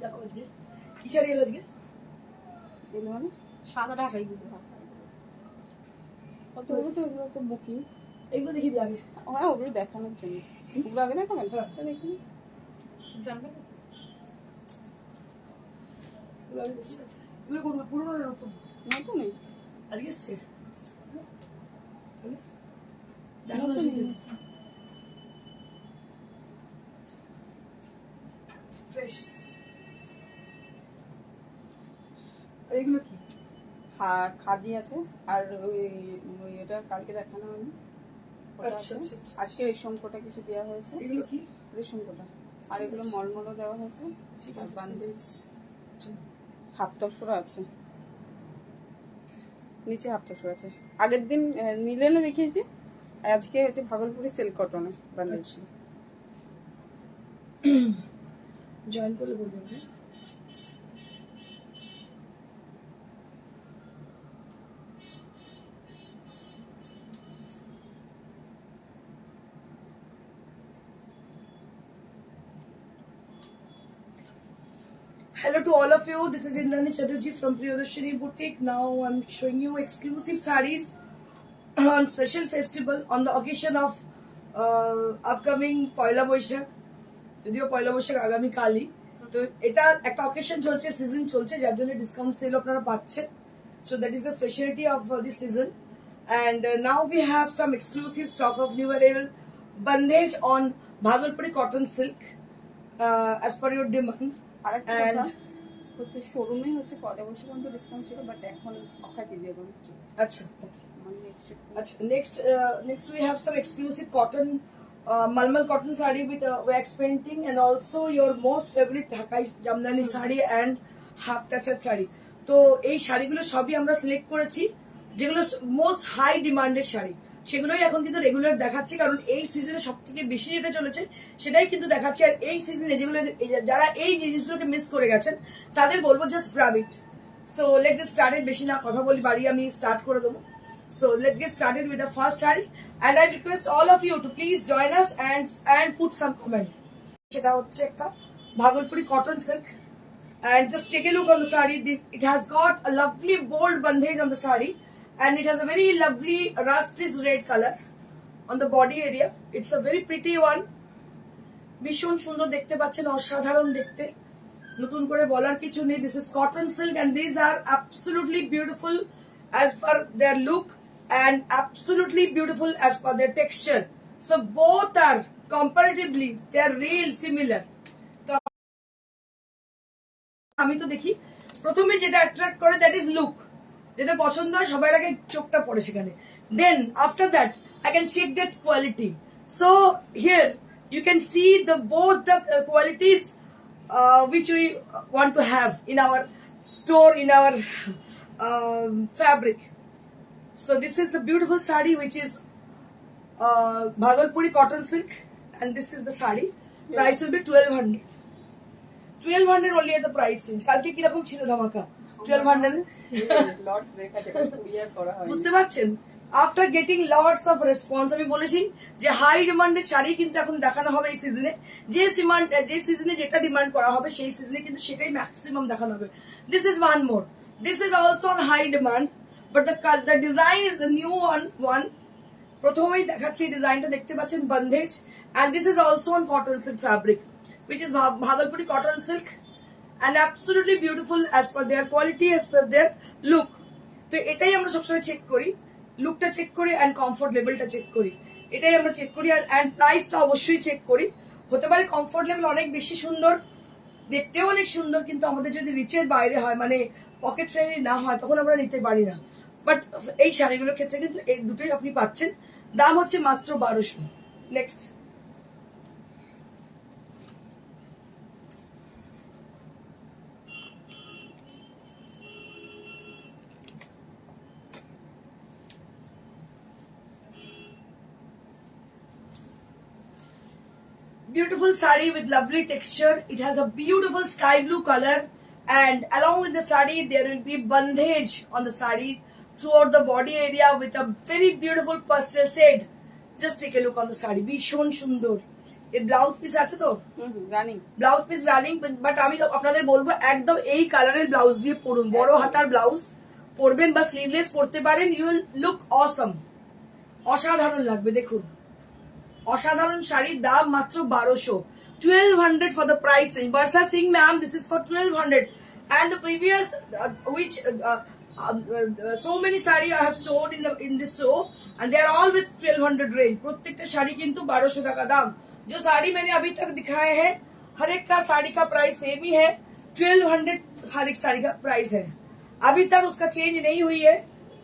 দেখো আজকে কি শাড়ি এলো আজকে? এগুলো মানে সাদা ঢাকাই গুলো কত এগুলো তো বুকিং। এগুলো দেখি দিই আগে। হ্যাঁ ওগুলো দেখানোর জন্য। ওগুলো আগে দেখাবেন? হ্যাঁ দেখুন এগুলো করবো পুরোনো না নতুন? নতুনই আজকে এসছে দেখানো ফ্রেশ। আর এগুলো কি? খাদি আছে আর ওই এটা কালকে দেখানো হয়নি। আচ্ছা আচ্ছা আজকে রেশম কোটা কিছু দেওয়া হয়েছে। এগুলো কি? রেশম কোটা। আর এগুলো মলমলও দেওয়া হয়েছে। ঠিক আর আছে বান্দেজ হাফ তসর আছে, নিচে হাফ তসর আছে। আগের দিন মিলেনে দেখিয়েছি, আজকে হচ্ছে ভাগলপুরি সিল্ক কটনে বান্দেজ। জয়েন করলে বলবেন না? Hello to all of you. This is Indrani Chatterjee from Priyadarshini Boutique. Now I'm showing you exclusive sarees on special festival on the occasion of upcoming Poila Boishakh. যদিও পয়লা বৈশাখ আগামী কালই, তো এটা একটা অকেশন চলছে, সিজন চলছে, যার জন্য ডিসকাউন্ট সেল আপনারা পাচ্ছেন। So that is the speciality of this season. And now we have some exclusive stock of new arrival bandage on Bhagalpuri cotton silk as per your demand. And হচ্ছে শোরুমে হচ্ছে পয়লা বৈশাখ পর্যন্ত discount ছিল, but এখন offer দিয়ে দেবো। আচ্ছা next we have some exclusive cotton Malmal cotton saree with wax painting, and also your most favorite Dhakai Jamdani saree and half tassel saree. তো এই শাড়িগুলো সবই আমরা সিলেক্ট করেছি, যেগুলো মোস্ট হাই ডিমান্ডেড শাড়ি, সেগুলোই এখন কিন্তু রেগুলার দেখাচ্ছি, কারণ এই সিজনে সব থেকে বেশি যেটা চলেছে সেটাই কিন্তু দেখাচ্ছি। আর এই সিজনে যেগুলো যারা এই জিনিসগুলোকে মিস করে গেছেন তাদের বলবো জাস্ট গ্র্যাব ইট। So late get started. বেশি না কথা বলি, বাড়ি আমি স্টার্ট করে দেবো। So let's get started with the first saree, and I request all of you to please join us and put some comment. সেটা হচ্ছে একটা Bhagalpuri cotton silk, and just take a look on the saree. It has got a lovely bold bandage on the saree, and it has a very lovely rustic red color on the body area. It's a very pretty one. ভীষণ সুন্দর দেখতে পাচ্ছেন, অসাধারণ দেখতে, নতুন করে বলার কিছু নেই। This is cotton silk and these are absolutely beautiful as per their look and absolutely beautiful as per their texture. So both are comparatively they are real similar. তো আমি তো দেখি প্রথমে যেটা অ্যাট্রাক্ট করে দ্যাট ইজ লুক, যেটা পছন্দ হয় সবার আগে চোখটা পড়ে সেখানে। Then after that I can check that quality. So here you can see both the qualities which we want to have in our store, in our fabric. So this is the beautiful saree which is Bhagalpuri cotton silk, and this is the saree. Price will be 1200. 1200 only at the price range. কালকে কি রকম ছিল ধামাকা? 1200 লট রেখা যেটা courier করা হয়। বুঝতে পারছেন? After getting lots of response, আমি বলেছি যে হাই ডিমান্ডের শাড়ি কিন্তু এখন দেখানো হবে এই সিজনে। যে সিজনে যেটা ডিমান্ড করা হবে সেই সিজনে কিন্তু সেটাই ম্যাক্সিমাম দেখানো হবে। This is one more, this is also on high demand, but the design is the new one. প্রথমেই দেখাচ্ছি ডিজাইনটা, দেখতে পাচ্ছেন bandhej, and this is also on cotton silk fabric, which is Bhagalpuri cotton silk, and absolutely beautiful as per their quality, as per their look. তো এটাই আমরা সবসময় check করি, লুকটা চেক করি and কমফোর্ট লেভেলটা চেক করি, এটাই আমরা চেক করি। আর প্রাইসটা অবশ্যই চেক করি। হতে পারে কমফোর্ট লেভেল অনেক বেশি সুন্দর, দেখতেও অনেক সুন্দর, কিন্তু আমাদের যদি রিচের বাইরে হয়, মানে পকেট ফ্রেন্ডলি না হয়, তখন আমরা নিতে পারি না। বাট এই শাড়িগুলোর ক্ষেত্রে কিন্তু এই দুটোই আপনি পাচ্ছেন। দাম হচ্ছে মাত্র 1200। Next beautiful saree with lovely texture. It has a beautiful sky blue color, and along with the saree there will be bandage on the saree throughout the body area with a very beautiful pastel shade. Just take a look on the saree. ভীষণ সুন্দর, এর blouse piece আছে তো, running blouse piece running, but আমি আপনাদের বলবো একদম এই কালারের ব্লাউজ দিয়ে পরুন, বড় হাতার ব্লাউজ পরবেন বা স্লিভলেস পরতে পারেন, ইউ উইল লুক অসম, অসাধারণ লাগবে। দেখুন অসাধারণ শাড়ির দাম মাত্র 1200, 1200 for the price range. Barsa Singh ma'am, this is for 1200, and the previous so many sari I have sold in this show and they are all with 1200 range. प्रत्येक साड़ी किंतु 1200 टाका दाम। जो साड़ी मैंने अभी तक दिखाए हैं हर एक का साड़ी का प्राइस सेम ही है, 1200 हर एक साड़ी का प्राइस है, अभी तक उसका चेंज नहीं हुई है,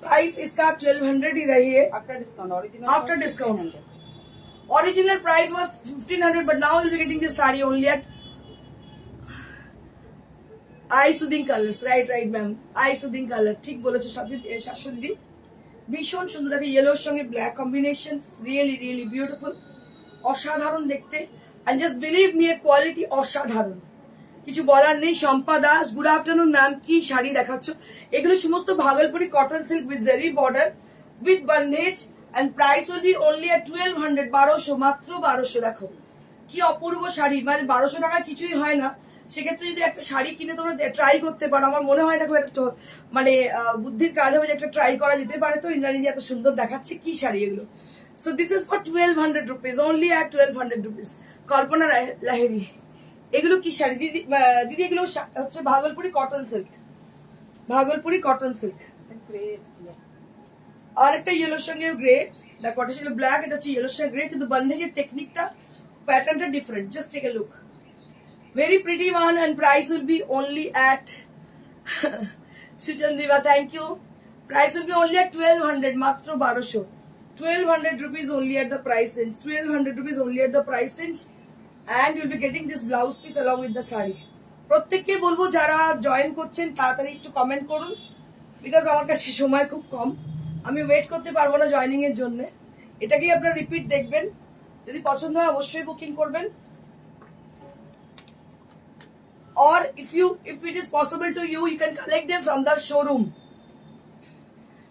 प्राइस इसका 1200 ही रही है after discount. Original after discount original price was 1500, but now you'll be getting this saree only at eye soothing colors, right ma'am, eye soothing color, ঠিক বলেছো শাশুড়ি, ভীষণ সুন্দর। দেখো ইয়েলোর সঙ্গে black combination, really really beautiful, অসাধারণ দেখতে, and just believe me এর কোয়ালিটি অসাধারণ, কিছু বলার নেই। Shampa Das, good afternoon ma'am, কি শাড়ি দেখাচ্ছ? এগুলো সমস্ত Bhagalpuri cotton silk with zari border with bandhej, and price will be only at 1200, 1200, মাত্র 1200। দেখো কি অপূর্ব শাড়ি, মানে 1200 টাকা কিছুই হয় না। সেক্ষেত্রে যদি একটা শাড়ি কিনে তোমরা ট্রাই করতে পারো, আমার মনে হয় দেখো একটা মানে বুদ্ধির কাজ হবে যে একটা ট্রাই করা যেতে পারে। তো ইন্দ্রাণী এত সুন্দর দেখাচ্ছে, কি শাড়ি এগুলো। So this is for 1200 rupees, only at 1200 rupees. Kalpana Lahiri, এগুলো কি শাড়ি দিদি? দিদি এগুলো হচ্ছে Bhagalpuri cotton silk, Bhagalpuri cotton silk. আর একটা ইয়েলোর সঙ্গে গ্রে, দেখো এটা ছিল ব্ল্যাক, এটা হচ্ছে ইয়েলোর সঙ্গে গ্রে, কিন্তু বন্ধেজের টেকনিকটা প্যাটার্নটা different. Just take a look, very pretty one, and price will be only at সুচন্দ্রিবা, thank you, price will be only at 1200, মাত্র 1200, 1200 rupees only at the price range, 1200 rupees only at the price range, and you'll be getting this blouse piece along with the saree. প্রত্যেককে বলবো যারা join করছেন তাড়াতাড়ি একটু comment করুন, because আমার কাছে সময় খুব কম, আমি ওয়েট করতে পারবো না জয়েনিং এর জন্য। এটাকেই আপনারা রিপিট দেখবেন, যদি পছন্দ হয় অবশ্যই বুকিং করবেন। or if it is possible to you can collect them from the showroom,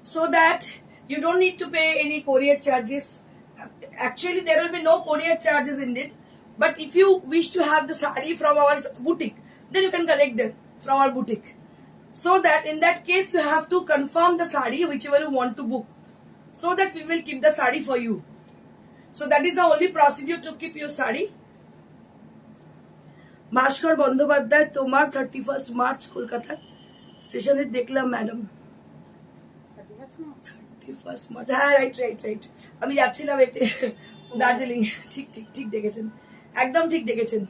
so that you don't need to pay any courier charges. Actually there will be no courier charges in it, but if you wish to have the saree from our boutique, then you can collect them from our boutique, so that in that case you have to confirm the saree whichever you want to book, so that we will keep the saree for you. So that is the only procedure to keep your saree. ভাস্কর বন্দ্যোপাধ্যায়, তোমার 31 March কলকাতার স্টেশনে দেখলাম madam. 31 March, হ্যাঁ right, আমি যাচ্ছিলাম এতে দার্জিলিং। ঠিক দেখেছেন, একদম ঠিক দেখেছেন।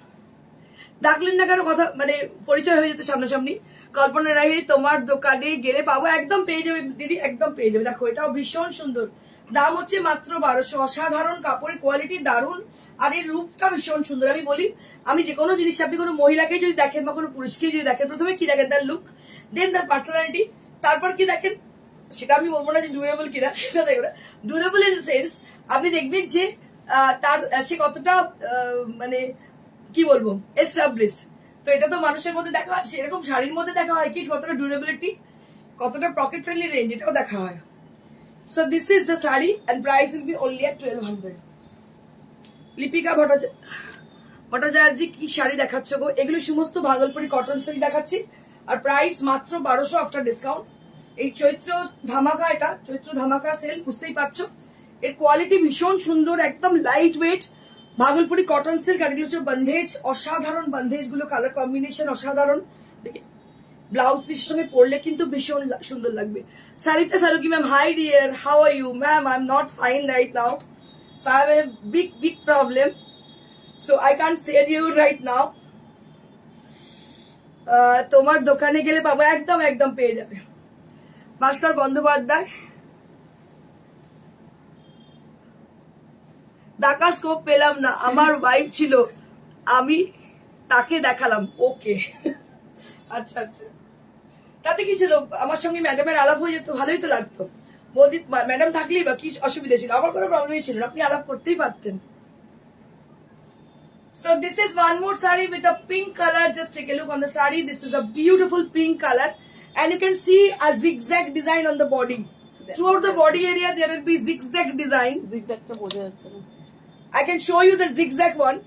ডাকলেন না কেন, কথা মানে পরিচয় হয়ে যেত সামনাসামনি। কল্পনা রাহি, তোমার দোকানে গেলে পাবো, একদম পেয়ে যাবে দিদি, একদম পেয়ে যাবে। দেখো এটাও ভীষণ সুন্দর, দাম হচ্ছে মাত্র 1200, অসাধারণ কাপড়ের কোয়ালিটি, দারুণ, আর এর রূপটা ভীষণ সুন্দর। আমি বলি, আমি যে কোনো জিনিস আপনি কোনো মহিলাকে যদি দেখেন বা কোনো পুরুষকে যদি দেখেন, প্রথমে কি দেখেন? তার লুক, দেন তার পার্সোনালিটি, তারপর কি দেখেন? সেটা আমি বলবো না যে ডিউরেবল কিনা, সেটা দেখবেন ডিউরেবল ইন সেন্স আপনি দেখবেন যে তার সে কতটা মানে কি বলবো এস্টাবলিশড। তো এটা তো মানুষের মধ্যে দেখা হয়, সেরকম শাড়ির মধ্যে দেখা হয় কি কতটা ডিউরেবিলিটি, কতটা পকেট ফ্রেন্ডলি রেঞ্জ, এটাও দেখা হয়। So this is the sari and price will be only at 1200। Lipika Bhattacharya, কি শাড়ি দেখাচ্ছ গো? এগুলো সমস্ত ভাগলপুরি কটন সিল্ক দেখাচ্ছি, আর প্রাইস মাত্র 1200 আফটার ডিসকাউন্ট। এই চৈত্র ধামাকা, এটা চৈত্র ধামাকা সেল, বুঝতেই পারছো। এর কোয়ালিটি ভীষণ সুন্দর, একদম light weight Bhagalpuri cotton silk, আর এগুলো হচ্ছে বন্ধেজ, অসাধারণ বন্ধেজ গুলো, কালার কম্বিনেশন অসাধারণ। ব্লাউজ পিসের সঙ্গে পরলে কিন্তু ভীষণ সুন্দর লাগবে। Sarita Saruki ma'am, hi dear, how are you? Ma'am I am not fine right now, so I have a big problem, so I can't say you right now. তোমার দোকানে গেলে পাবো, একদম পেয়ে যাবে। ভাস্কর বন্দ্যোপাধ্যায়, ডাকা স্কোপ পেলাম না, আমার ওয়াইফ ছিল, আমি তাকে দেখালাম। ওকে, আচ্ছা, তাতে কি ছিল? আমার সঙ্গে ম্যাডামের আলাপ হয়ে যেত, ভালোই তো লাগতো। বৌদি ম্যাডাম থাকলেই বা কি অসুবিধা ছিল? আমার কোনো প্রবলেমই ছিল না, আপনি আলাপ করতেই পারতেন। So this is one more saree with a pink color. Just take a look on the saree. This is a beautiful pink color, and you can see a zigzag design on the body. Throughout the body area there will be zigzag design. জিগজ্যাগটা বোঝা যাচ্ছে না। I can show you the zigzag one.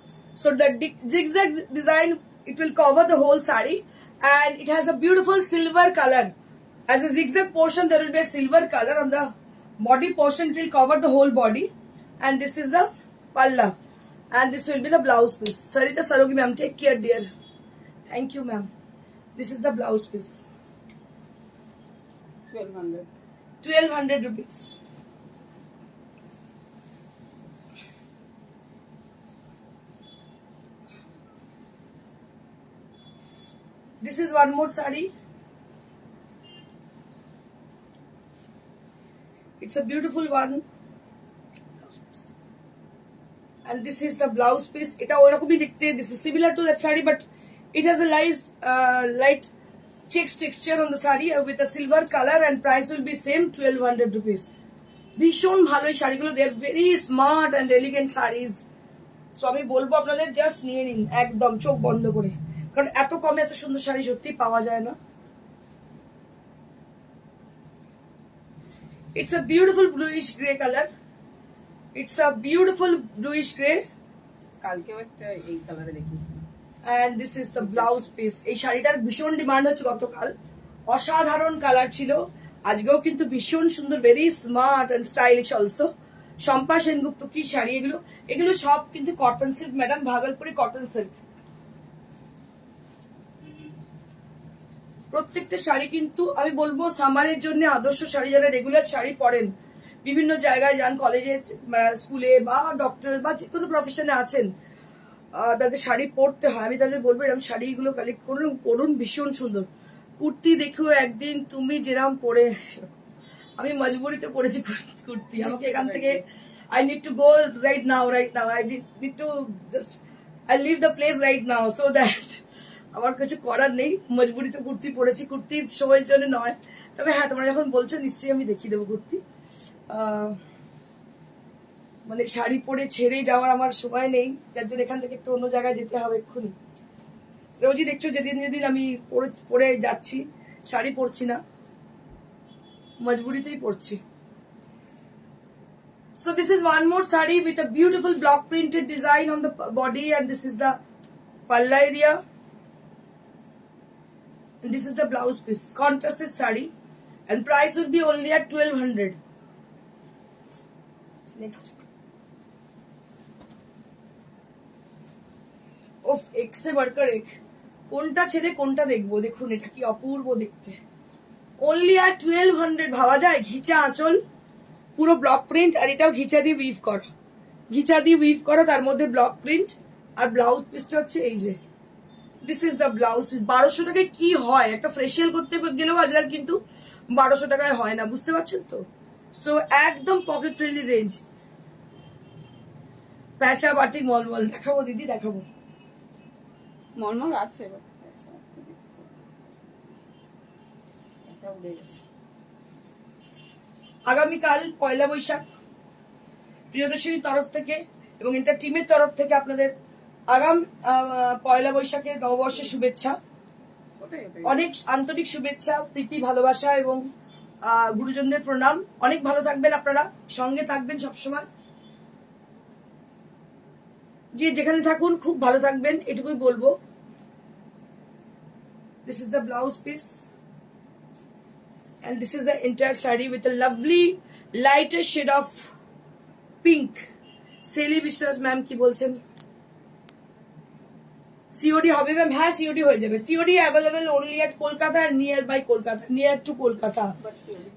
So the zigzag design, it will cover the whole sari, and it has a beautiful silver color. As a zigzag portion, there will be a silver color on the body portion. It will cover the whole body, and this is the palla, and this will be the blouse piece. Sarita Sarogi ma'am, take care, dear. Thank you, ma'am. This is the blouse piece. 1200. 1200 rupees. This is one more sari. It's a beautiful one. And this is the blouse piece. Eta orakomi dekhte. This is similar to that sari, but it has a light checks texture on the sari with a silver color, and price will be same 1200 rupees. ভীষণ ভালো এই শাড়িগুলো, they are very smart and elegant saris. So আমি বলবো আপনাদের just নিয়ে নিন একদম চোখ বন্ধ করে, কারণ এত কমে এত সুন্দর শাড়ি সত্যি পাওয়া যায় না। It's a beautiful bluish grey color. It's a beautiful bluish grey. কালকেও একটা এই কালারে দেখিয়েছি। And this is the blouse piece. এই শাড়িটার ভীষণ ডিমান্ড হচ্ছে গতকাল, অসাধারণ কালার ছিল, আজকেও কিন্তু ভীষণ সুন্দর, very smart and stylish also. Shampa Sengupta কি শাড়ি এগুলো, এগুলো সব কিন্তু cotton silk madam, Bhagalpuri cotton silk. প্রত্যেকটা শাড়ি কিন্তু আমি বলবো সামারের জন্য আদর্শ শাড়ি। যারা রেগুলার শাড়ি পরেন, বিভিন্ন জায়গায় যান, কলেজে, স্কুলে বা ডক্টর বা যে কোনো প্রফেশনে আছেন, তাদের শাড়ি পরতে হয়, আমি তাদের বলবো এরকম শাড়িগুলো কালেক্ট করুন, পরুন, ভীষণ সুন্দর। কুর্তি দেখো একদিন তুমি যেরাম পরে, আমি মজবুরিতে পরেছি কুর্তি, আমাকে এখান থেকে I need to go right now, I need to just I leave the place right now, so that আমার কিছু করার নেই, মজবুরিতে কুর্তি পরেছি, কুর্তির সময়ের জন্য নয়। তবে হ্যাঁ, তোমরা যখন বলছো নিশ্চয়ই আমি দেখিয়ে দেবো কুর্তি। মানে শাড়ি পরে ছেড়ে যাওয়ার আমার সময় নেই, যার জন্য এখান থেকে একটু অন্য জায়গায় যেতে হবে এক্ষুনি। রোজই দেখছো যেদিন যেদিন আমি পরে যাচ্ছি, শাড়ি পরছি না, মজবুরিতেই পরছি। So this is one more sari with a beautiful block printed design on the body, and this is the palla area, and this is the blouse piece, contrasted sari, and price will be only at 1200. Next. ওফ, এক্সে Barker এক, কোনটা ছেড়ে কোনটা দেখবো, দেখুন এটা কি অপূর্ব দেখতে। অনলি আর 1200, ভাবা যায়? ঘিচা আঁচল, পুরো ব্লক প্রিন্ট, আর এটাও ঘিচা দিয়ে উইভ করা, ঘিচা দিয়ে উইভ করা, তার মধ্যে ব্লক প্রিন্ট, আর ব্লাউজ পিসটা হচ্ছে এই যে, this is the blouse piece. 1200 টাকায় কি হয়? একটা ফেসিয়াল করতে গেলেও আজকাল কিন্তু 1200 টাকায় হয় না, বুঝতে পারছেন তো? সো একদম পকেট ফ্রেন্ডলি রেঞ্জ। প্যাঁচা বাটি মলমল দেখাবো দিদি, দেখাবো। মলমল আছে, আগামীকাল পয়লা বৈশাখ, প্রিয়দর্শনীর তরফ থেকে এবং এন্টার টিমের তরফ থেকে আপনাদের আগাম পয়লা বৈশাখের নববর্ষের শুভেচ্ছা, অনেক আন্তরিক শুভেচ্ছা, প্রীতি, ভালোবাসা এবং গুরুজনদের প্রণাম। অনেক ভালো থাকবেন আপনারা, সঙ্গে থাকবেন সবসময়, যে যেখানে থাকুন খুব ভালো থাকবেন, এটুকুই বলবো। This is the blouse piece, and this is the entire saree with a lovely lighter shade of pink. সেলি বিশ্বাস ম্যাম কি বলছেন? সিওডি হবে ম্যাম? হ্যাঁ, সিওডি হয়ে যাবে। COD available only at Kolkata and nearby Kolkata, near to Kolkata.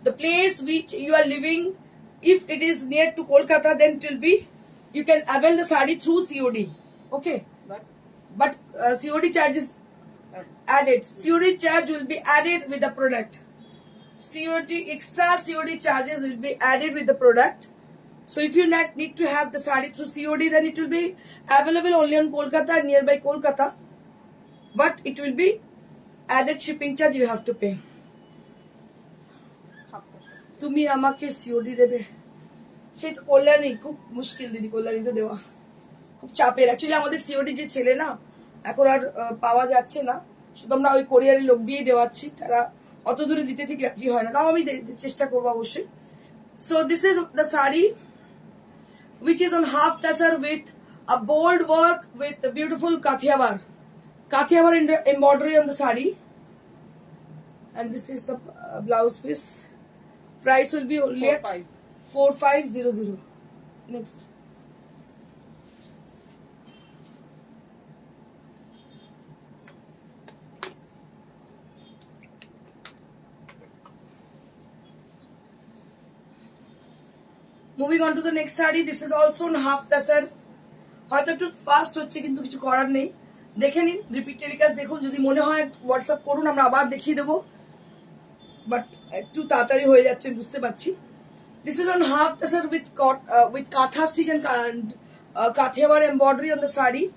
The place which you are living, if it is near to Kolkata, then it will be, you can avail the saree through COD. Okay, but COD charges added. COD charge will be added with the product. COD extra COD charges will be added with the product. So if you need to have the saree through COD, then it will be available only on Kolkata and nearby Kolkata, but it will be added shipping charge you have to pay. তুমি আমাকে COD দেবে, সেই তো কল্যাণী, খুব মুশকিল দিদি, কল্যাণীতে দেওয়া খুব চাপের। অ্যাকচুয়ালি আমাদের সিওডি যে ছেলে না, এখন আর পাওয়া যাচ্ছে না, শুধু আমরা ওই কোরিয়ারের লোক দিয়ে দেওয়াচ্ছি, তারা অত দূরে দিতে ঠিক রাজি হয় না, তাও আমি চেষ্টা করবো অবশ্যই। So this is the saree which is on half tasar with A bold work with the beautiful Kathiawar embroidery on the sari. And this is the blouse piece. Price will be only at 4500. Next. Moving on to the next saree. This is also in half tasser. হয়তো একটু fast হচ্ছে কিন্তু কিছু করার নেই, দেখে নিন, repeat telecast দেখুন, যদি মনে হয় হোয়াটসঅ্যাপ করুন, আমরা আবার দেখিয়ে দেবো, বাট একটু তাড়াতাড়ি হয়ে যাচ্ছে বুঝতে পারছি। This is on half tasser with katha stitch and Kathiawar embroidery on the saree,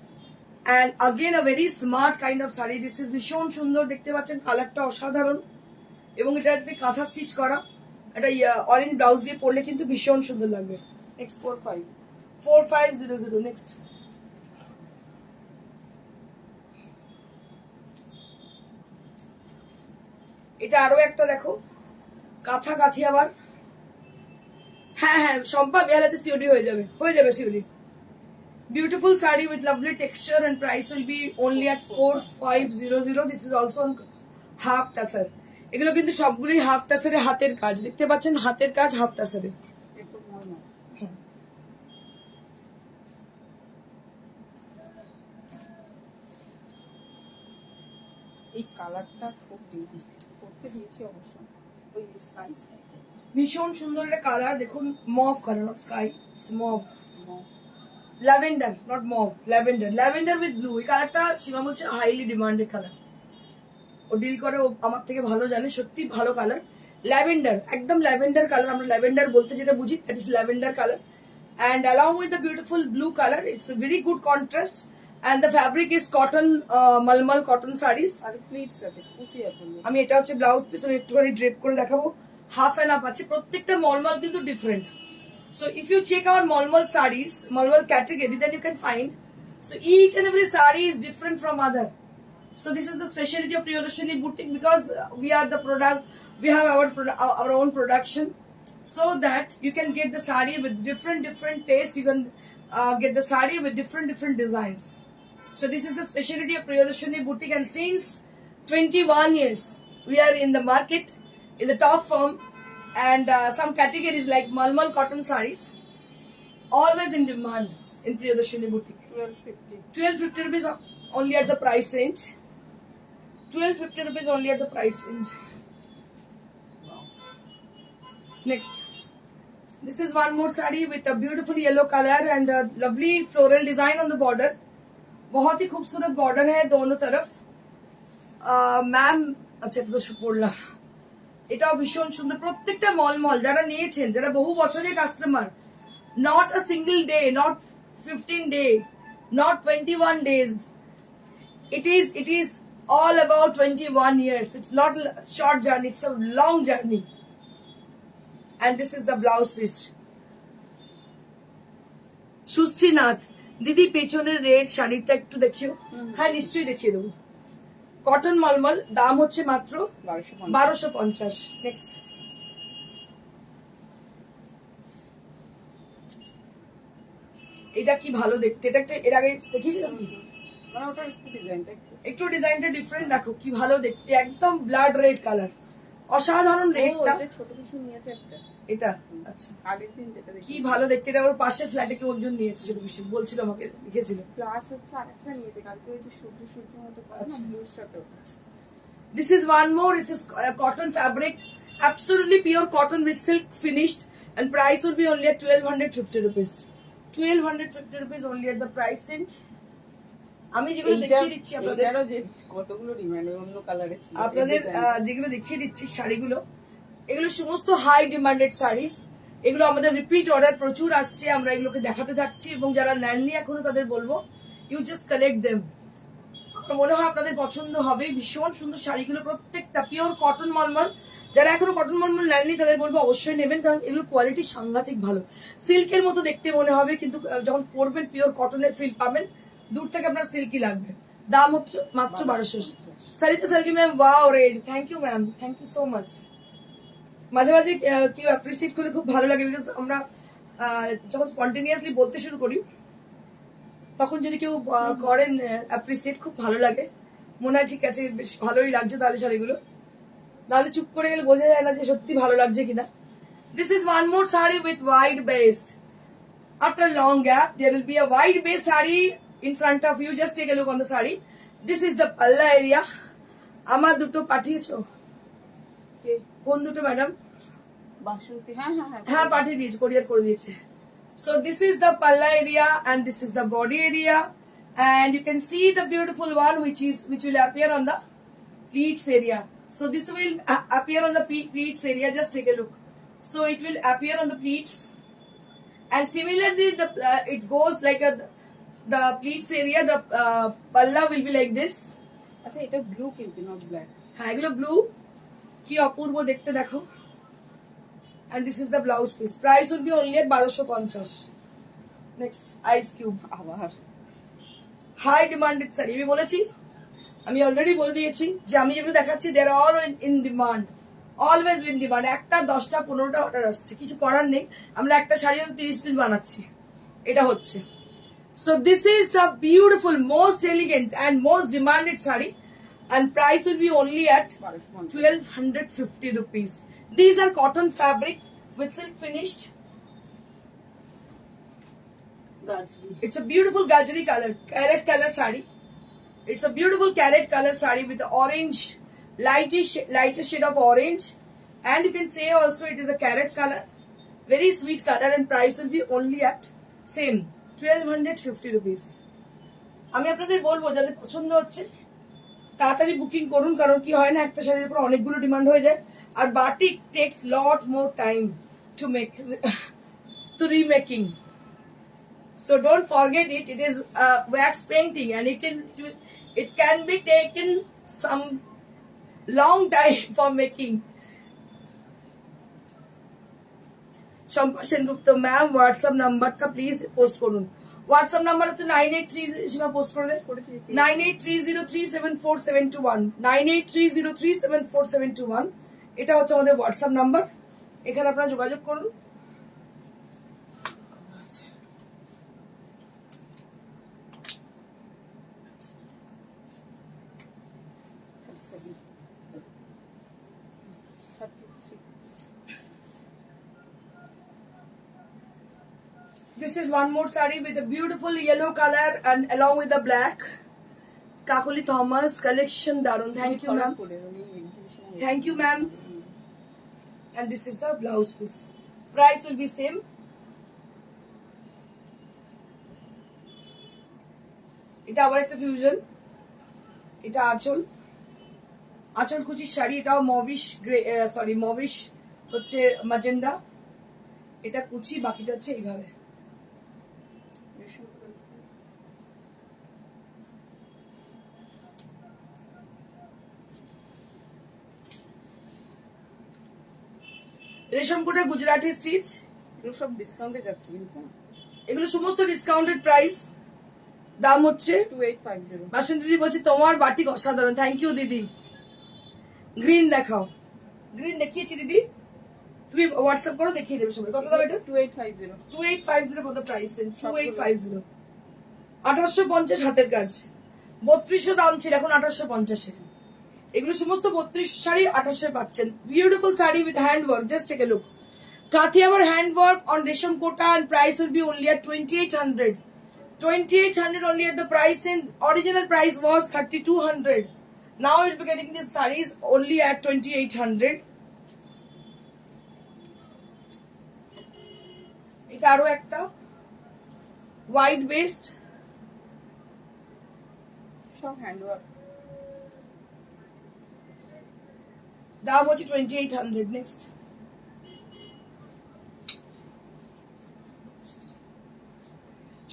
and again a very smart kind of saree. This is ভীষণ সুন্দর, দেখতে পাচ্ছেন কালারটা অসাধারণ, এবং এটা যদি কাঁথা স্টিচ করা একটা অরেঞ্জ ব্লাউজ দিয়ে পরলে কিন্তু ভীষণ সুন্দর লাগবে। নেক্সট 4500। নেক্সট এটা আরো একটা দেখো, কাঁথিয়াবার। হ্যাঁ, সম্পা বেহালাতে সিওডি হয়ে যাবে COD. Beautiful saree with lovely texture and price will be only at 4500. This is also on half tasser. এগুলো কিন্তু সবগুলোই হাফ তাসারে হাতের কাজ, দেখতে পাচ্ছেন হাতের কাজ হাফ তাসারে। এই কালারটা খুব করতে দিয়েছি অবশ্য, ওই স্কাই ভীষণ সুন্দর একটা কালার, দেখুন mauve colour, not sky, mauve, lavender, not mauve, lavender with blue. এই কালারটা সীমা বলছে হাইলি ডিমান্ডেড কালার, ও ডিল করে, ও আমার থেকে ভালো জানে, সত্যি ভালো কালার। ল্যাভেন্ডার, একদম ল্যাভেন্ডার কালার, আমরা ল্যাভেন্ডার বলতে যেটা বুঝি that is lavender colour, and along with the beautiful blue color, it's a very good contrast, and the fabric is cotton, malmal cotton sarees. R pleats আছে, কুচি আছে। আমি এটা হচ্ছে ব্লাউজ পিস, আমি একটুখানি ড্রেপ করে দেখাবো, হাফ এন্ড হাফ আছে, প্রত্যেকটা মলমল কিন্তু different. So if you check out Malmal sarees, Malmal category, then you can find, so each and every saree is different from other. So this is the specialty of Priyadarshini Boutique, because we are the product, we have our own production, so that you can get the saree with different taste. You can get the saree with different designs. So this is the specialty of Priyadarshini Boutique, and since 21 years we are in the market, in the top form, and some categories like Malmal cotton sarees always in demand in Priyadarshini Boutique. 1250 rupees only at the price range. 1250 rupees only at the price range. Wow. Next, this is one more saree with a beautiful yellow color and a lovely floral design on the border. बहुत ही खूबसूरत border है दोनों तरफ। Ma'am अच्छा तो পড়লা, এটাও ভীষণ সুন্দর, প্রত্যেকটা মলমল, যারা নিয়েছেন, যারা বহু বছরের customer, not a single day, not 15 day, not 21 days, it is all about 21 years. It's not a short journey, it's a long journey. And this is the blouse piece. সুশ্রীনাথ দিদি, পেছনের রেড শাড়িটা একটু দেখিও। হ্যাঁ নিশ্চয়ই দেখিয়ে দেবো। কটন মলমল, দাম হচ্ছে মাত্র 1250। নেক্সট, এটা কি ভালো দেখতে, এটা একটা এর আগে দেখিয়েছিলাম কি, মানে ওটার একটু ডিজাইনটা ডিফারেন্ট, দেখো কি ভালো দেখতে, একদম ব্লাড রেড কালার, অসাধারণ রেডটা। ছোট পিসি নিয়েছে একটা, এটা আচ্ছা আগের দিন যেটা দেখি কি ভালো দেখতে, এটা ওর পাশের ফ্ল্যাটে কেউ একজন নিয়েছে, ছোট পিসি বলছিল, আমাকে লিখেছিল। প্লাস হচ্ছে আরেকটা নিয়েছে কালকে, ওই যে সূর্য মতো আচ্ছা। ব্লুর সাথে। This is one more. This is cotton fabric, absolutely pure cotton with silk finished, and price will be only at 1250 rupees. 1250 rupees only at the price range. আমি যেগুলো দেখিয়ে দিচ্ছি আপনাদের, যে কতগুলো ডিমান্ড অন্য কালারে ছিল, আপনাদের যেগুলো দেখিয়ে দিচ্ছি শাড়িগুলো, এগুলো সমস্ত হাই ডিমান্ডেড শাড়িস। এগুলো আমাদের রিপিট অর্ডার প্রচুর আসছে, আমরা এগুলোকে দেখাতে থাকছি, এবং যারা নেননি এখনো তাদের বলবো ইউ জাস্ট কালেক্ট দেম। আমার মনে হয় আপনাদের পছন্দ হবে, ভীষণ সুন্দর শাড়িগুলো, প্রত্যেকটা পিওর কটন মলমল। যারা এখনো কটন মলমল নেননি তাদের বলবো অবশ্যই নেবেন, কারণ এগুলোর কোয়ালিটি সাংঘাতিক ভালো, সিল্কের মতো দেখতে মনে হবে, কিন্তু যখন পরবেন পিওর কটনের ফিল পাবেন, দূর থেকে আপনার সিল্কি লাগবে। দাম হচ্ছে মাত্র 1200। Sarita Sarki ma'am, wow red, thank you ma'am, thank you so much. মাঝে মাঝে কেউ অ্যাপ্রিসিয়েট করলে খুব ভালো লাগে, বিকজ আমরা যখন স্পন্টেনিয়াসলি বলতে শুরু করি তখন যদি কেউ করেন অ্যাপ্রিসিয়েট, খুব ভালো লাগে, মনে হয় ঠিক আছে বেশ ভালোই লাগছে তাহলে শাড়িগুলো, নাহলে চুপ করে গেলে বোঝা যায় না যে সত্যি ভালো লাগছে কিনা। This is one more sari with wide best. After a long gap, there will be a wide base sari in front of you. Just take a look on the sari. This is the palla area. আমার দুটো পাঠিয়েছো? কোন দুটো madam? বাসন্তী, হ্যাঁ হ্যাঁ হ্যাঁ হ্যাঁ পাঠিয়ে দিয়েছি, কোরিয়ার করে দিয়েছে। So this is the palla area and this is the body area, and you can see the beautiful one which will appear on the pleats area. So this will appear on the pleats area. Just take a look. So it will appear on the pleats. And similarly, it goes like the pleats area. The palla will be like this. আচ্ছা এটা blue কিন্তু not black. হ্যাঁ এগুলো blue, কি অপূর্ব দেখতে দেখো। And this is the blouse piece. Price will be only at 1250. Next, ice cube. আবার High demanded sari, আমি বলেছি, আমি অলরেডি বলে দিয়েছি যে আমি যেগুলো দেখাচ্ছি they are all in demand. Always in demand. একটা 10টা 15টা অর্ডার আসছে, কিছু করার নেই, আমরা একটা শাড়ি 30 পিস বানাচ্ছি, এটা হচ্ছে। So this is the beautiful most elegant and most demanded sari, and price will be only at 1250 rupees. These are cotton fabric with silk finished. It's a beautiful gajri color, carrot color sari. It's a beautiful carrot color sari with the orange, lighter shade of orange, and you can say also it is a carrot color, very sweet color, and price will be only at same 1250 rupees. আমি আপনাদের বলবো যাদের পছন্দ হচ্ছে তাড়াতাড়ি booking করুন, কারণ কি হয় না একটা শাড়ির উপর অনেকগুলো ডিমান্ড হয়ে যায়, আর batik takes lot more time to make, to remaking. So don't forget it. It is a wax painting, and it can be taken some long time for making. Shampa Sengupta ma'am, WhatsApp number ka please post korun. WhatsApp number হচ্ছে 983 সীমা post করে দেন, 9830374721, 9830374721, এটা হচ্ছে আমাদের WhatsApp number, এখানে আপনারা যোগাযোগ করুন। This is one more saree with a beautiful yellow color and along with the black. Kakuli Thomas collection darun. Thank you ma'am. Thank you ma'am. And this is the blouse piece. Price will be same. এটা আবার একটা fusion, এটা আঁচল, আঁচল কুচির শাড়ি, এটাও মবিশ grey, sorry মবিশ হচ্ছে magenta, এটা কুচি, বাকিটা হচ্ছে এইভাবে। রেশম কোটা গুজরাটি স্টিচ, এগুলো সব ডিসকাউন্টে যাচ্ছে কিন্তু, এগুলো সমস্ত ডিসকাউন্টেড প্রাইস, দাম হচ্ছে 2850। বাসন্তী দিদি বলছে তোমার বাটিক অসাধারণ, থ্যাংক ইউ দিদি। গ্রিন দেখাও, গ্রিন দেখিয়েছি দিদি, তুমি হোয়াটসঅ্যাপ করো দেখিয়ে দেবে সবাই। কত দাম এটা? 2850। 2850 ফর দ্য প্রাইস, 2850। 1850 হাতের কাজ, 3200 দাম ছিল, এখন 1850। এগুলো সমস্ত 32 শাড়ি 2800 পাচ্ছেন। Beautiful sari with hand work, just take a look. Kathiawar hand work on resham Kota, and price will be only at 2800. 2800 only at the price, and original price was 3200. Now you'll be getting these sarees only at 2800. এটা আরো একটা white best, সব hand work, দাম হচ্ছে 2800। Next,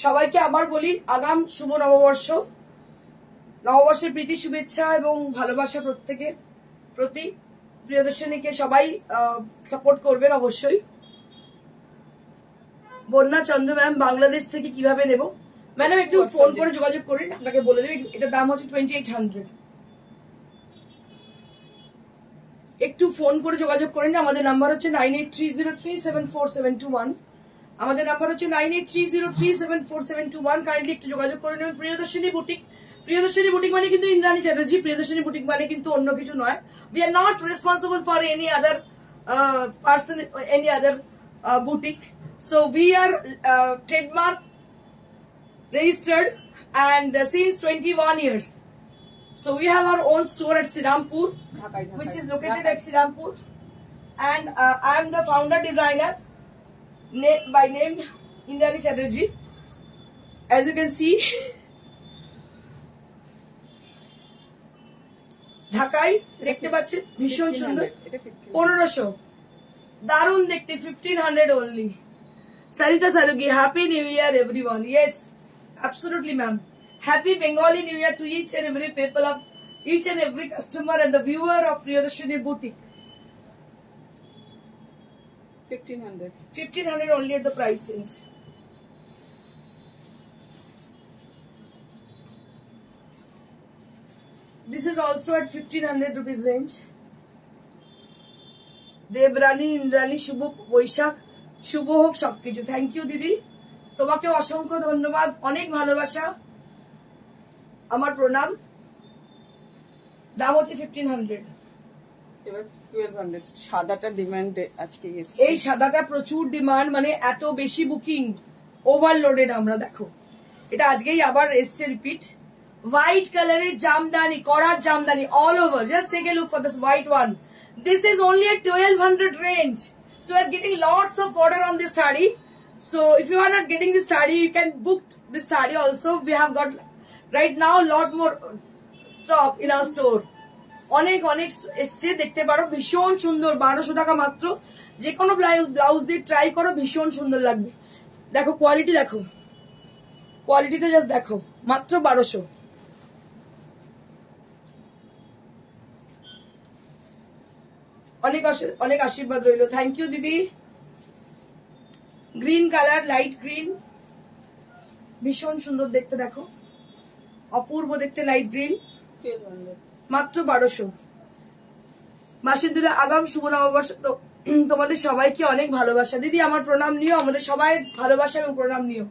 সবাইকে আবার বলি আগাম শুভ নববর্ষ, নববর্ষের প্রীতি শুভেচ্ছা এবং ভালোবাসা প্রত্যেকের প্রতি। প্রিয়দর্শনীকে সবাই সাপোর্ট করবেন অবশ্যই। বন্যা চন্দ্র ম্যাম বাংলাদেশ থেকে কিভাবে নেব? ম্যাডাম একটু ফোন করে যোগাযোগ করেন, আপনাকে বলে দেবে। এটার দাম হচ্ছে 2800। একটু ফোন করে যোগাযোগ করেন, আমাদের নাম্বার হচ্ছে 9830374721, আমাদের নাম্বার হচ্ছে 9830374721। কাইন্ডলি একটু যোগাযোগ করে নেবেন। প্রিয়দর্শিনী বুটিক, প্রিয়দর্শিনী বুটিক মানে কিন্তু ইন্দ্রাণী চ্যাটার্জি, প্রিয়দর্শিনী বুটিক মানে কিন্তু অন্য কিছু নয়। We are not responsible for any other person, any other boutique. So we are trademark registered and since 21 years. So we have our own store at Sirampur, which is located at Sirampur, and I am the founder designer by name Indrani Chatterjee. As you can see, ঢাকায় দেখতে পাচ্ছেন ভীষণ সুন্দর 1500, দারুণ দেখতে 1500 only. Sarita Sarugi, happy new year everyone. Yes, absolutely ma'am. Happy Bengali New Year to each and every people of each and every customer and the viewer of Priyadarshini Boutique. 1500. 1500 only at the price range. This is also at 1500 rupees range. Devrani, Indrani, Shubh, Boishak, শুভ হোক সবকিছু। Thank you দিদি, তোমাকে অসংখ্য ধন্যবাদ, অনেক ভালোবাসা, আমার প্রণাম। দাম হচ্ছে 1500। এবার 1200 সাদাটা ডিমান্ড আজকে এসেছে। এই সাদাটা প্রচুর ডিমান্ড, মানে এত বেশি বুকিং, ওভারলোডেড। আমরা দেখো এটা আজকেই আবার এসছে রিপিট। হোয়াইট কালারের জামদানি, করার Jamdani all over. Just take a look for this white one. This is only at 1200 range. So we are getting lots of order on this sari. So if you are not getting this sari, you can book this sari also. We have got right now lot more stock in our store. অনেক অনেক এসছে, দেখতে পারো। ভীষণ সুন্দর, 1200 টাকা মাত্র। যে কোনো ব্লাউজ দিয়ে ট্রাই করো, ভীষণ সুন্দর লাগবে। দেখো কোয়ালিটি, দেখো কোয়ালিটিটা, জাস্ট দেখো, মাত্র 1200। অনেক আশীর্বাদ রইল। থ্যাংক ইউ দিদি। গ্রিন কালার, লাইট গ্রিন, ভীষণ সুন্দর দেখতে, দেখো অপূর্ব দেখতে, লাইট গ্রিন, মাত্র 1200। মাসের দূরে আগাম শুভ নববর্ষ। তো তোমাদের সবাইকে অনেক ভালোবাসা দিদি, আমার প্রণাম নিও, আমাদের সবাই ভালোবাসা এবং প্রণাম নিও।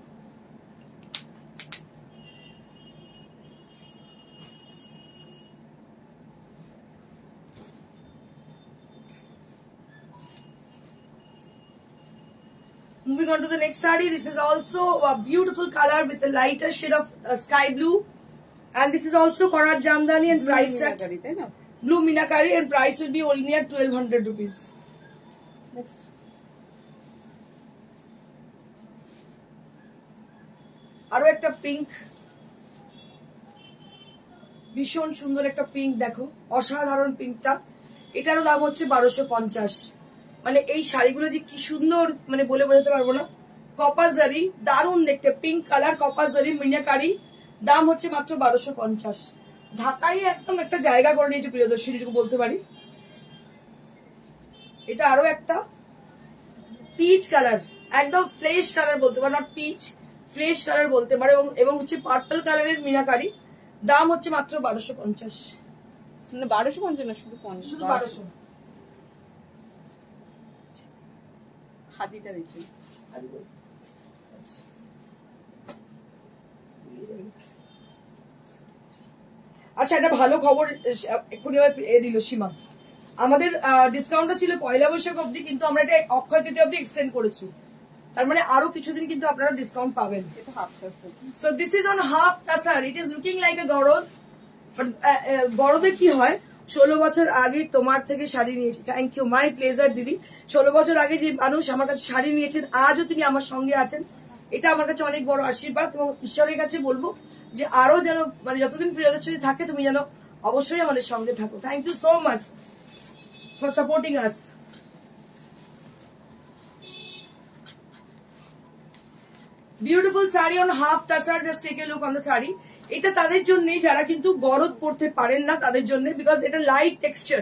Moving on to the next saree. This is also a beautiful color with a lighter shade of sky blue, and this is also Korat Jamdani and priced at blue Minakari, and price will be only at 1200 rupees. Next. আরো একটা pink, ভীষণ সুন্দর একটা pink, দেখো অসাধারণ পিঙ্কটা। এটারও দাম হচ্ছে 1250। মানে এই শাড়িগুলো যে কি সুন্দর, মানে বলে বোঝাতে পারবো না। কপাস জারি, দারুণ দেখতে, পিঙ্ক কালার, কপাস জারি, মিনাকারি, দাম হচ্ছে মাত্র 1250। ঢাকায় একদম একটা জায়গা করে নিয়েছে প্রিয়দর্শিনী, যেটুকু বলতে পারি। এটা আরো একটা পিচ কালার, একদম ফ্রেশ কালার বলতে পারো, নট পিচ, ফ্রেশ কালার বলতে পারো, এবং হচ্ছে পার্পল কালারের মিনাকারি, দাম হচ্ছে মাত্র 1250। 1250 না, শুধু 1200। খাদিটা দেখি। আচ্ছা, একটা ভালো খবর এক্ষুনি দিল সীমা। আমাদের ডিসকাউন্টটা ছিল পয়লা বৈশাখ অবধি, কিন্তু আমরা এটা অক্ষয় তৃতীয়া অবধি এক্সটেন্ড করেছি। তার মানে আরো কিছুদিন কিন্তু আপনারা ডিসকাউন্ট পাবেন। So this is on half tussar. It is looking like a garad, but গরদে কি হয়, 16 বছর আগে তোমার থেকে শাড়ি নিয়েছি। থ্যাংক ইউ, মাই প্লেজার দিদি। 16 বছর আগে যে মানুষ আমার কাছে শাড়ি নিয়েছেন, আজও তিনি আমার সঙ্গে আছেন, এটা আমার কাছে অনেক বড় আশীর্বাদ। এবং ঈশ্বরের কাছে বলবো যে আরো যেন, মানে যতদিন প্রিয়দর্শনী থাকে, তুমি যেন অবশ্যই আমাদের সঙ্গে থাকো। Thank you so much for supporting us. Beautiful sari on half tussar, just take a look on the sari. এটা তাদের জন্য যারা কিন্তু গরদ পড়তে পারেন না, তাদের জন্য, বিকজ এটা light texture.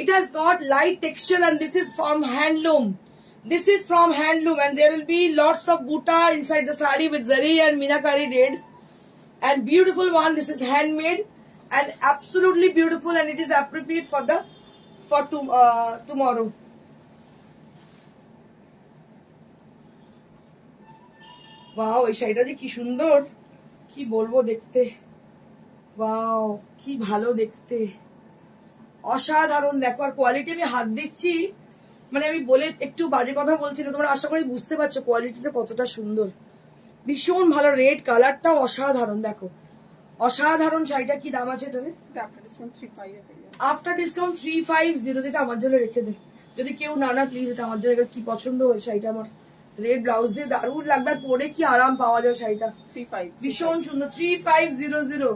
It has got light texture, and this is from handloom. This is from handloom, and there will be lots of buta inside the sari with zari and minakari red, and beautiful one. This is handmade and absolutely beautiful, and it is appropriate for tomorrow. Wow, এই শাড়িটা যে কি সুন্দর, কি বলবো দেখতে। Wow, কি ভালো দেখতে, অসাধারণ। দেখো, আর কোয়ালিটি আমি হাত দিচ্ছি, মানে আমি বলে একটু বাজে কথা বলছি না, তোমরা আশা করি বুঝতে পারছো কোয়ালিটিটা কতটা সুন্দর। ভীষণ ভালো, রেড কালারটাও অসাধারণ। দেখো, অসাধারণ শাড়িটা। কি দাম আছে এটারে? আফটার ডিসকাউন্ট 3500, যেটা আমার জন্য রেখে দে। যদি কেউ না না প্লিজ, এটা আমার জন্য। এবার কি পছন্দ হয়েছে শাড়িটা আমার, রেড ব্লাউজ দিয়ে দারুণ লাগবে, আর পরে কি আরাম পাওয়া যায় শাড়িটা, ভীষণ সুন্দর। 3500,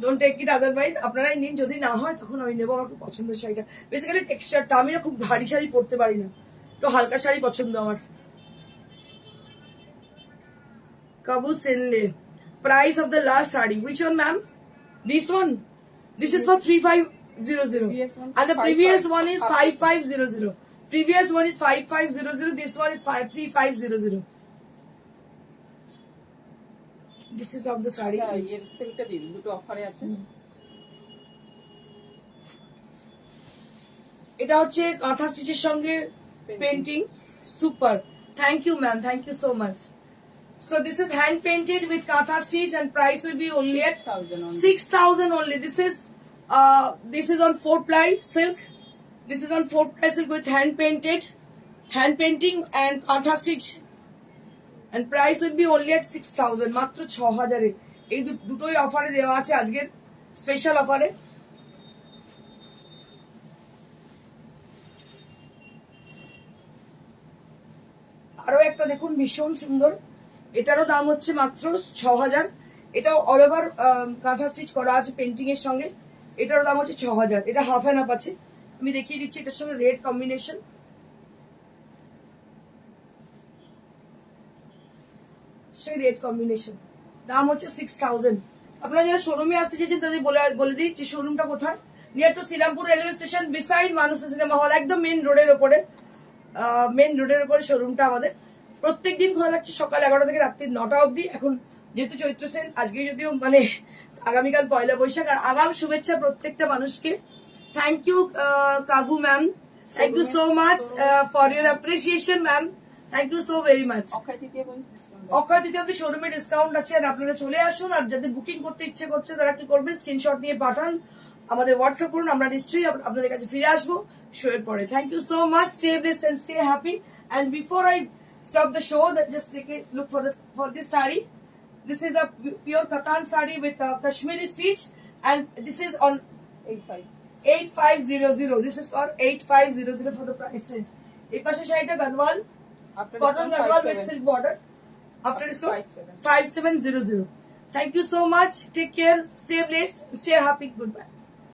ডোন্ট টেক ইট আদারওয়াইজ। আপনারাই নিন, যদি না হয় তখন আমি নেবো। আমার খুব পছন্দের শাড়িটা, বেসিক্যালি টেক্সচারটা। আমি না খুব ভারী শাড়ি পরতে পারি না, তো হালকা শাড়ি পছন্দ আমার। কাবু স্টেনলে, price of the last sari, which one ma'am? This one, this is for 3500, and the previous one is 5500. Previous one is 5500, this one is 3500. This is of the sari. এর সেলটা দিন, দুটো অফারে আছে। এটা হচ্ছে কাঁথা স্টিচের সঙ্গে painting, super. Thank you ma'am, thank you so much. So this is hand painted with katha stitch, and price will be only at 6,000 only. This is on 4-ply silk. This is on 4-ply silk with hand painting and katha stitch, and price will be only at 6,000. মাত্র 6,000 এ এই দুটোই অফারে দেওয়া আছে, আজকের special অফারে। আরো একটা দেখুন, ভীষণ সুন্দর, এটারও দাম হচ্ছে মাত্র 6,000। এটাও অল ওভার কাঁথা স্টিচ করা আছে পেন্টিং এর সঙ্গে। এটারও দাম হচ্ছে 6,000। এটা হাফ অ্যান্ড হাফ আছে, আমি দেখিয়ে দিচ্ছি। এটার সঙ্গে রেড কম্বিনেশন, সেই রেড কম্বিনেশন, দাম হচ্ছে 6,000। আপনারা যারা শোরুমে আসতে চাইছেন তাদের বলে দিই যে শোরুমটা কোথায়। Near to Shrirampur railway station, beside Manush cinema hall, একদম মেন রোডের ওপরে। শোরুমটা আমাদের প্রত্যেকদিন খোলা থাকছে সকাল 11টা থেকে রাত্রি 9টা অবধি। এখন যেহেতু চৈত্র সেল, আজকে যদিও মানে আগামীকাল পয়লা বৈশাখ, আর আগাম শুভেচ্ছা প্রত্যেকটা মানুষকে। Thank you Kavu ma'am, thank you so much for your appreciation ma'am, thank you so very much. Akshaya Tritiya অবধি শোরুমে ডিসকাউন্ট আছে, আর আপনারা চলে আসুন। আর যাদের বুকিং করতে ইচ্ছে করছে তারা কি করবেন, স্ক্রিনশট নিয়ে পাঠান, আমাদের হোয়াটসঅ্যাপ করুন, আমরা নিশ্চয়ই আপনাদের কাছে ফিরে আসবো শো এর পরে। Thank you so much, stay blessed and stay happy. And before I stop the show, just take a look for this sari. This is a pure Katan sari with Kashmiri stitch, and this is on 8500. This is for 8500 for the price range. এই পাশে শাড়িটা Gadwal, cotton gadwal with silk border. After discount 5700. Thank you so much. Take care. Stay blessed. Stay happy. Goodbye.